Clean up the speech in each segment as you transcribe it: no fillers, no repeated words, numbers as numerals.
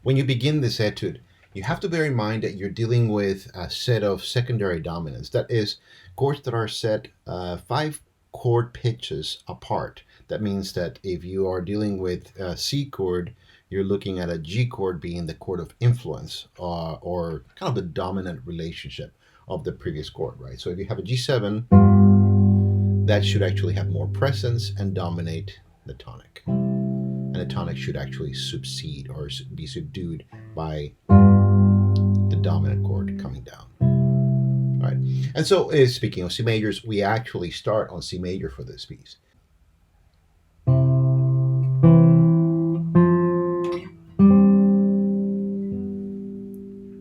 When you begin this etude, you have to bear in mind that you're dealing with a set of secondary dominants. That is, chords that are set 5 chord pitches apart. That means that if you are dealing with a C chord, you're looking at a G chord being the chord of influence or kind of the dominant relationship of the previous chord, right? So if you have a G7, that should actually have more presence and dominate the tonic. And the tonic should actually subside or be subdued by the dominant chord coming down. All right. And so, speaking of C majors, we actually start on C major for this piece.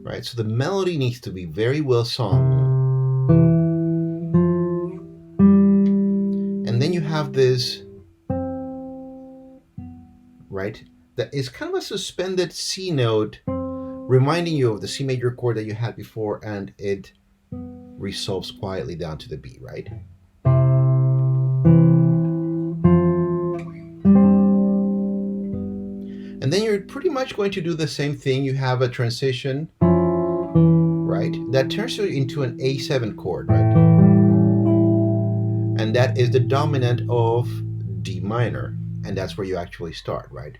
Right. So the melody needs to be very well sung. And then you have this, right, that is kind of a suspended C note, reminding you of the C major chord that you had before, and it resolves quietly down to the B, right? And then you're pretty much going to do the same thing. You have a transition, right, that turns you into an A7 chord, right? And that is the dominant of D minor, and that's where you actually start, right?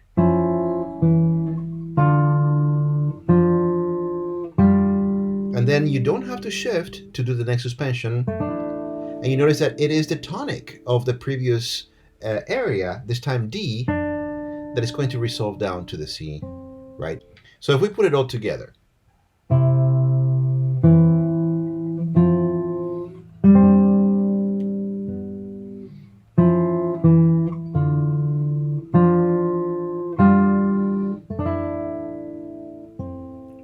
And then you don't have to shift to do the next suspension. And you notice that it is the tonic of the previous area, this time D, that is going to resolve down to the C, right? So if we put it all together,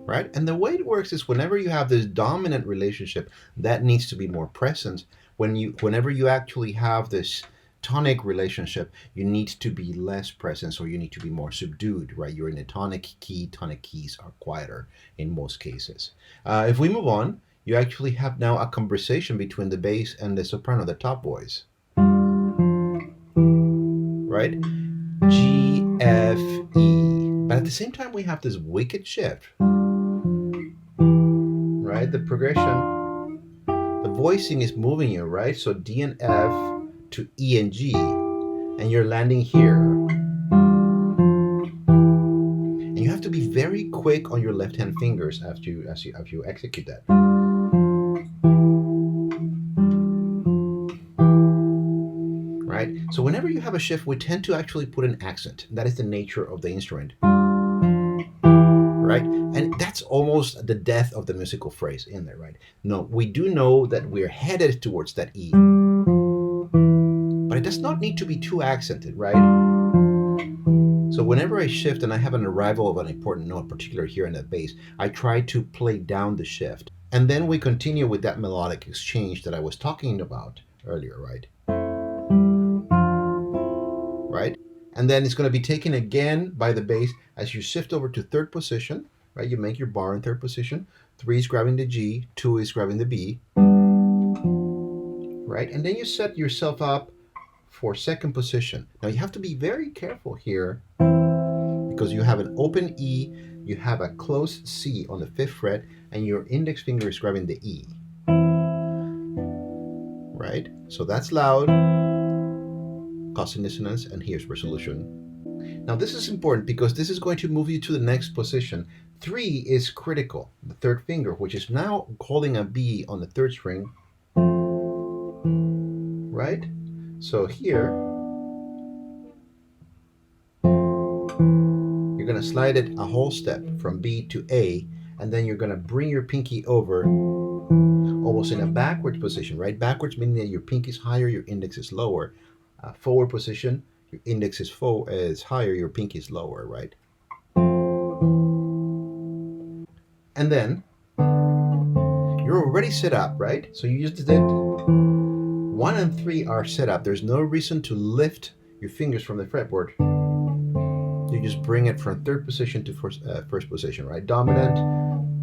right? And the way it works is whenever you have this dominant relationship, that needs to be more present. Whenever you actually have this tonic relationship, you need to be less present, or you need to be more subdued, right? You're in a tonic key. Tonic keys are quieter in most cases. If we move on, you actually have now a conversation between the bass and the soprano, the top voice, right? G, F, E. But at the same time, we have this wicked shift, right? The progression, the voicing is moving you, right? So D and F to E and G, and you're landing here. And you have to be very quick on your left-hand fingers as you execute that. Right? So whenever you have a shift, we tend to actually put an accent. That is the nature of the instrument. Right? And that's almost the death of the musical phrase in there, right? No, we do know that we're headed towards that E, but it does not need to be too accented, right? So whenever I shift and I have an arrival of an important note, particularly here in the bass, I try to play down the shift. And then we continue with that melodic exchange that I was talking about earlier, right? Right? And then it's going to be taken again by the bass as you shift over to third position, right? You make your bar in third position. 3 is grabbing the G, 2 is grabbing the B, right? And then you set yourself up for second position. Now you have to be very careful here because you have an open E, you have a closed C on the 5th fret, and your index finger is grabbing the E, right? So that's loud, causing dissonance, and here's resolution. Now this is important because this is going to move you to the next position. 3 is critical, the 3rd finger, which is now holding a B on the 3rd string, right? So here, you're going to slide it a whole step from B to A, and then you're going to bring your pinky over almost in a backwards position, right? Backwards meaning that your pinky is higher, your index is lower. Forward position, your index is higher, your pinky is lower, right? And then you're already set up, right? So you just did 1 and 3 are set up. There's no reason to lift your fingers from the fretboard. You just bring it from 3rd position to first position, right? Dominant,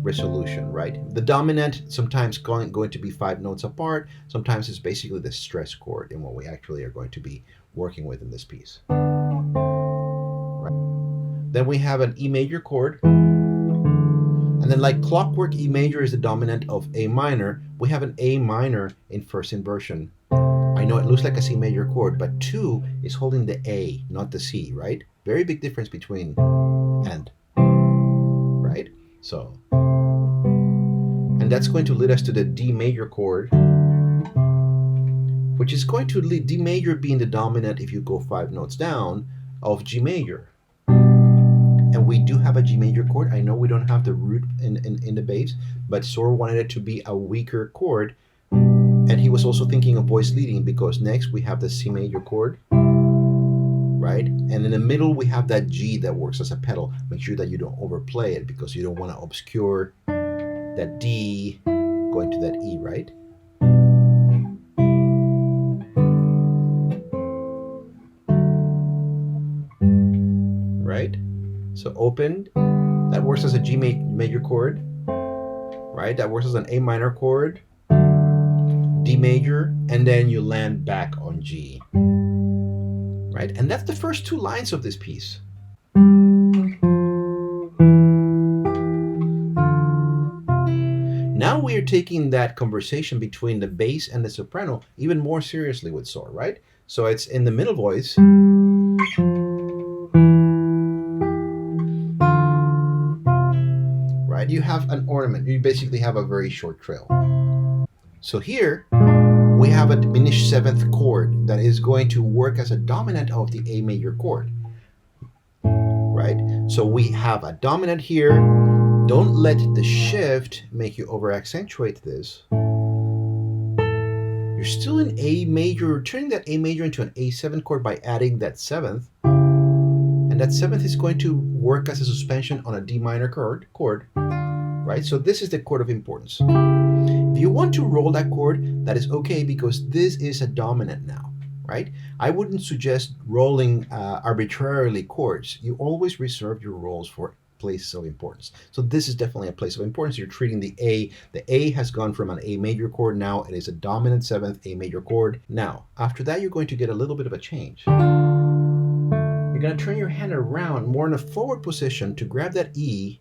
resolution, right? The dominant sometimes going to be 5 notes apart. Sometimes it's basically the stress chord in what we actually are going to be working with in this piece. Right? Then we have an E major chord, And then like clockwork, E major is the dominant of A minor. We have an A minor in first inversion. I know it looks like a C major chord, but 2 is holding the A, not the C, right? Very big difference between and, right? So, and that's going to lead us to the D major chord, which is going to lead D major being the dominant if you go 5 notes down of G major. And we do have a G major chord. I know we don't have the root in the bass, but Sor wanted it to be a weaker chord. And he was also thinking of voice leading because next we have the C major chord, right? And in the middle we have that G that works as a pedal. Make sure that you don't overplay it because you don't want to obscure that D going to that E, right? Right? So open, that works as a G major chord, right? That works as an A minor chord, D major, and then you land back on G, right? And that's the first 2 lines of this piece. Now we are taking that conversation between the bass and the soprano even more seriously with Sor, right? So it's in the middle voice. Right? You have an ornament. You basically have a very short trill. So here we have a diminished 7th chord that is going to work as a dominant of the A major chord. Right? So we have a dominant here. Don't let the shift make you over accentuate this. You're still in A major, turning that A major into an A7 chord by adding that 7th. And that 7th is going to work as a suspension on a D minor chord, right? So this is the chord of importance. If you want to roll that chord, that is okay because this is a dominant now, right? I wouldn't suggest rolling arbitrarily chords. You always reserve your rolls for places of importance. So this is definitely a place of importance. You're treating the A. The A has gone from an A major chord. Now it is a dominant 7th A major chord. Now, after that, you're going to get a little bit of a change. You're going to turn your hand around more in a forward position to grab that E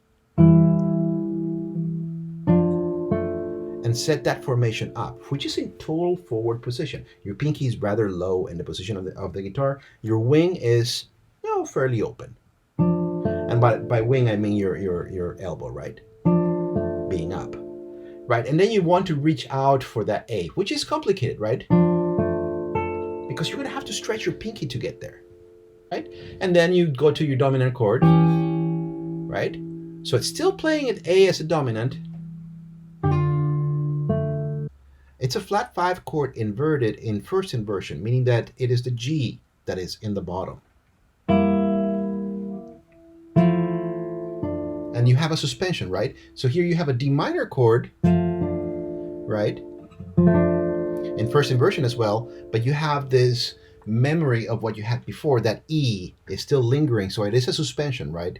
and set that formation up, which is in total forward position. Your pinky is rather low in the position of the guitar. Your wing is, fairly open. And by wing, I mean your elbow, right? Being up, right? And then you want to reach out for that A, which is complicated, right? Because you're going to have to stretch your pinky to get there, right? And then you go to your dominant chord, right? So it's still playing at A as a dominant. It's a flat 5 chord inverted in first inversion, meaning that it is the G that is in the bottom. And you have a suspension, right? So here you have a D minor chord, right? In first inversion as well, but you have this memory of what you had before. That E is still lingering, so it is a suspension, right?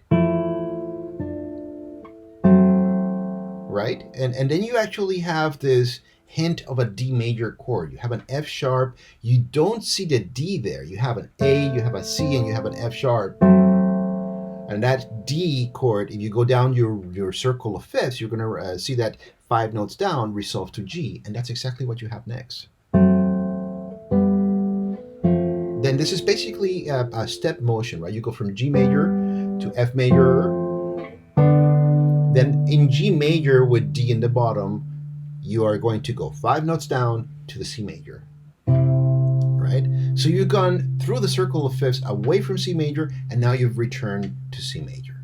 Right? And then you actually have this hint of a D major chord. You have an F sharp. You don't see the D there. You have an A, you have a C, and you have an F sharp. And that D chord, if you go down your circle of fifths, you're going to see that 5 notes down resolve to G. And that's exactly what you have next. Then this is basically a step motion, right? You go from G major to F major. Then in G major with D in the bottom, you are going to go 5 notes down to the C major, right? So you've gone through the circle of fifths away from C major, and now you've returned to C major.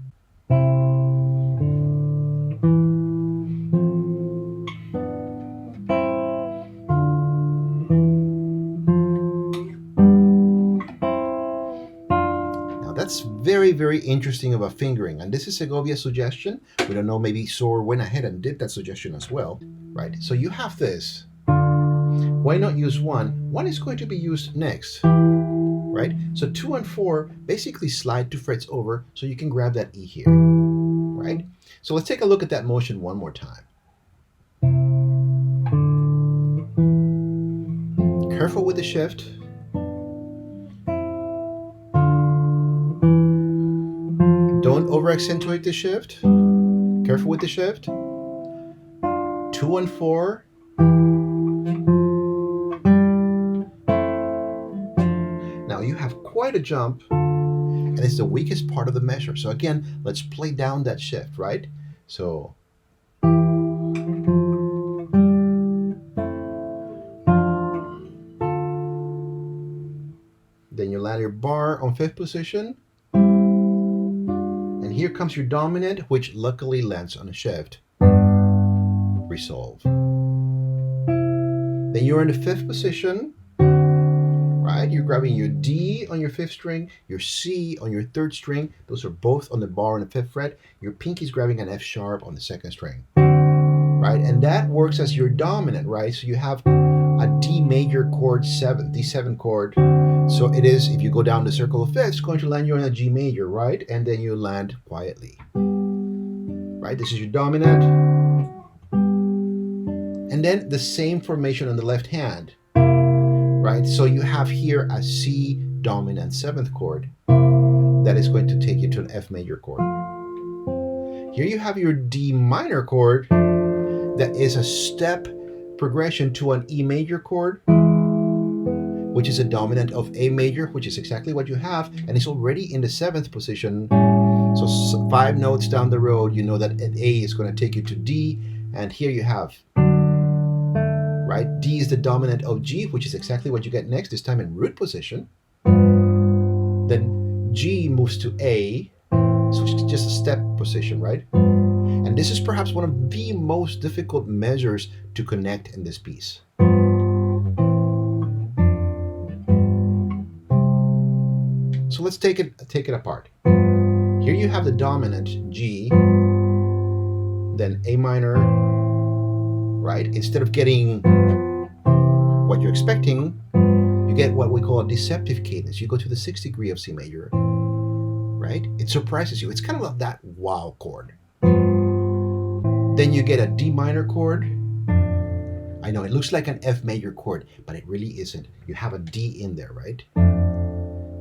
Now that's very, very interesting of a fingering, and this is Segovia's suggestion. We don't know, maybe Sor went ahead and did that suggestion as well, right? So you have this. Why not use 1? 1 is going to be used next, right? So 2 and 4 basically slide 2 frets over so you can grab that E here, right? So let's take a look at that motion one more time. Careful with the shift. Don't over accentuate the shift. Careful with the shift. 2 and 4. Now you have quite a jump, and it's the weakest part of the measure. So again, let's play down that shift, right? So then you land your bar on 5th position. And here comes your dominant, which luckily lands on a shift. Resolve. Then you're in the 5th position, right? You're grabbing your D on your 5th string, your C on your 3rd string. Those are both on the bar on the 5th fret. Your pinky's grabbing an F sharp on the 2nd string, right? And that works as your dominant, right? So you have a D major chord 7, D7 chord. So it is, if you go down the circle of fifths, going to land you on a G major, right? And then you land quietly, right? This is your dominant. And then the same formation on the left hand, right? So you have here a C dominant 7th chord that is going to take you to an F major chord. Here you have your D minor chord that is a step progression to an E major chord, which is a dominant of A major, which is exactly what you have, and it's already in the 7th position. So 5 notes down the road, you know that A is going to take you to D, and here you have, right? D is the dominant of G, which is exactly what you get next, this time in root position. Then G moves to A, so it's just a step position, right? And this is perhaps one of the most difficult measures to connect in this piece. So let's take it apart. Here you have the dominant G, then A minor, right? Instead of getting what you're expecting, you get what we call a deceptive cadence. You go to the 6th degree of C major, right? It surprises you. It's kind of like that wow chord. Then you get a D minor chord. I know it looks like an F major chord, but it really isn't. You have a D in there, right?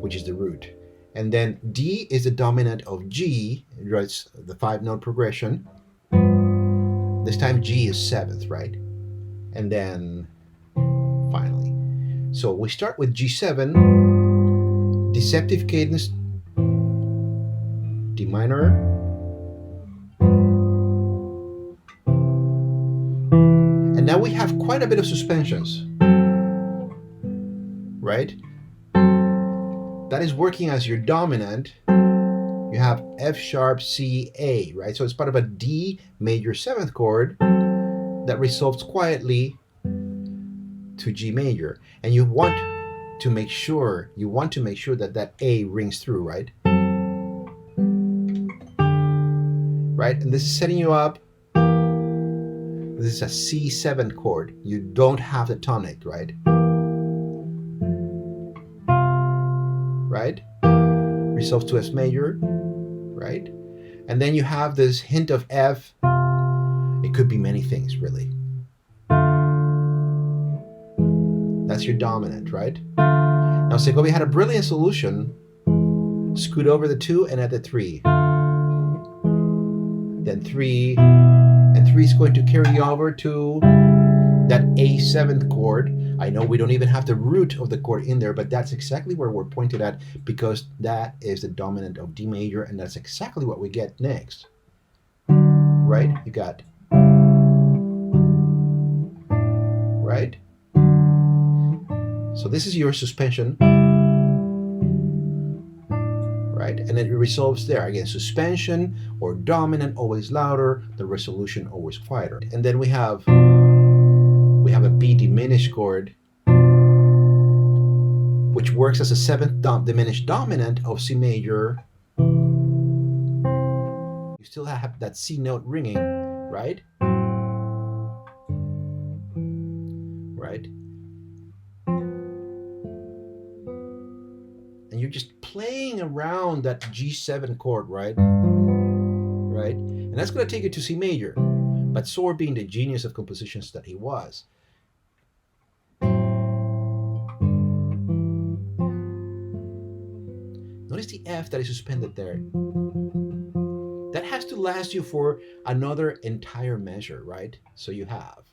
Which is the root. And then D is the dominant of G, right? The 5-note progression. This time G is 7th, right? And then finally. So we start with G7, deceptive cadence, D minor, and now we have quite a bit of suspensions, right? That is working as your dominant. You have F sharp C A, right? So it's part of a D major 7th chord that resolves quietly to G major, and you want to make sure that that A rings through, right? Right, and this is setting you up. This is a C7 chord. You don't have the tonic, right? Right? Resolves to F major, right? And then you have this hint of F. It could be many things, really. That's your dominant, right? Now Segovia had a brilliant solution. Scoot over the 2 and add the 3. Then 3, and 3 is going to carry you over to that A7th chord. I know we don't even have the root of the chord in there, but that's exactly where we're pointed at, because that is the dominant of D major, and that's exactly what we get next. Right? You got, right? So this is your suspension, right? And then it resolves there. Again, suspension or dominant, always louder, the resolution always quieter. And then we have a B diminished chord, which works as a 7th diminished dominant of C major. You still have that C note ringing, right? Right? And you're just playing around that G7 chord, right? Right? And that's going to take you to C major. But Sohr, being the genius of compositions that he was, notice the F that is suspended there. That has to last you for another entire measure, right? So you have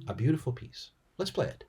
a beautiful piece. Let's play it.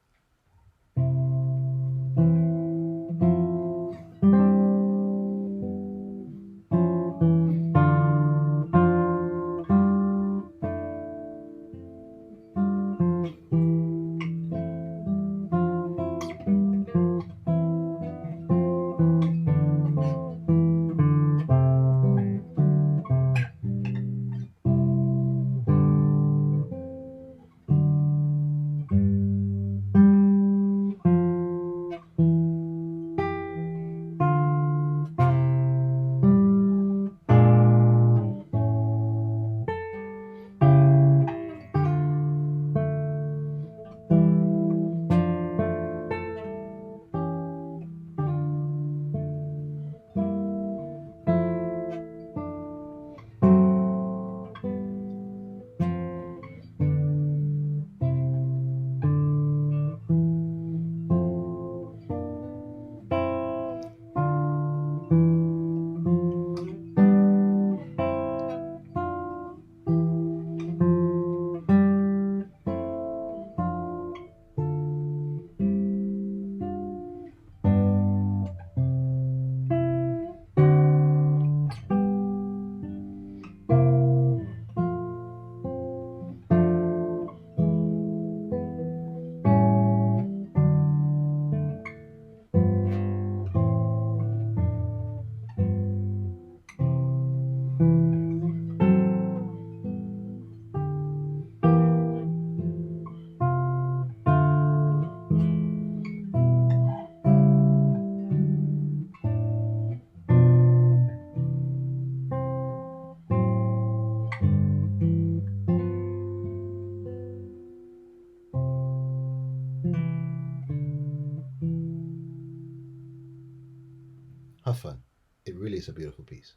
Have fun. It really is a beautiful piece.